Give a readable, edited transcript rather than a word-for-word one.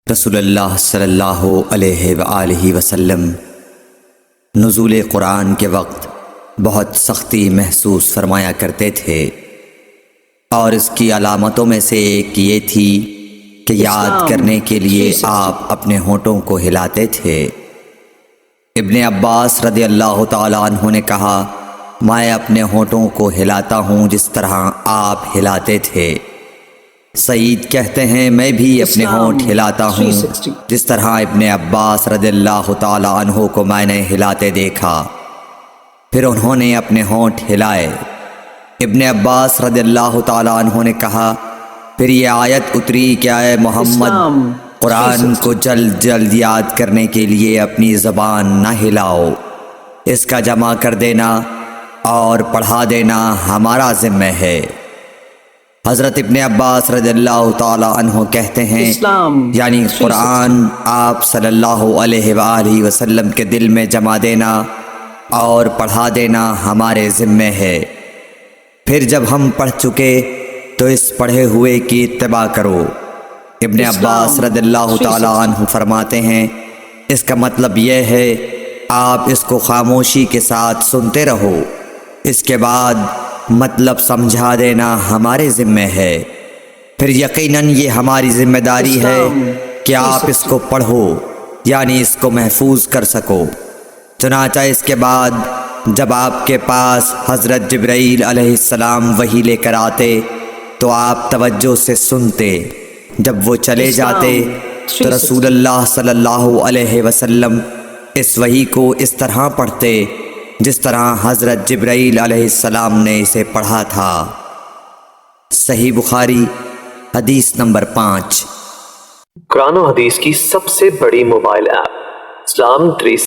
رسول اللہ صلی اللہ علیہ وآلہ وسلم نزول قرآن کے وقت بہت سختی محسوس فرمایا کرتے تھے، اور اس کی علامتوں میں سے ایک یہ تھی کہ یاد کرنے کے لیے آپ اپنے ہونٹوں کو ہلاتے تھے۔ ابن عباس رضی اللہ تعالیٰ عنہ نے کہا، میں اپنے ہونٹوں کو ہلاتا ہوں جس طرح آپ ہلاتے تھے۔ سعید کہتے ہیں، میں بھی اپنے ہونٹ ہلاتا ہوں جس طرح ابن عباس رضی اللہ تعالیٰ عنہ کو میں نے ہلاتے دیکھا۔ پھر انہوں نے اپنے ہونٹ ہلائے۔ ابن عباس رضی اللہ تعالیٰ عنہ نے کہا، پھر یہ آیت اتری کہ اے محمد، قرآن کو جلد جلد یاد کرنے کے لیے اپنی زبان نہ ہلاؤ، اس کا جمع کر دینا اور پڑھا دینا ہمارا ذمہ ہے۔ حضرت ابن عباس رضی اللہ تعالی عنہ کہتے ہیں، یعنی قرآن آپ صلی اللہ علیہ وآلہ وسلم کے دل میں جمع دینا اور پڑھا دینا ہمارے ذمہ ہے۔ پھر جب ہم پڑھ چکے تو اس پڑھے ہوئے کی اتباع کرو۔ ابن عباس رضی اللہ تعالی عنہ فرماتے ہیں، اس کا مطلب یہ ہے آپ اس کو خاموشی کے ساتھ سنتے رہو، اس کے بعد مطلب سمجھا دینا ہمارے ذمہ ہے۔ پھر یقیناً یہ ہماری ذمہ داری ہے کہ آپ اس کو پڑھو، یعنی اس کو محفوظ کر سکو۔ چنانچہ اس کے بعد جب آپ کے پاس حضرت جبرائیل علیہ السلام وحی لے کر آتے تو آپ توجہ سے سنتے، جب وہ چلے جاتے تو رسول اللہ صلی اللہ علیہ وسلم اس وحی کو اس طرح پڑھتے جس طرح حضرت جبرائیل علیہ السلام نے اسے پڑھا تھا۔ صحیح بخاری حدیث نمبر 5۔ قرآن و حدیث کی سب سے بڑی موبائل ایپ اسلام 360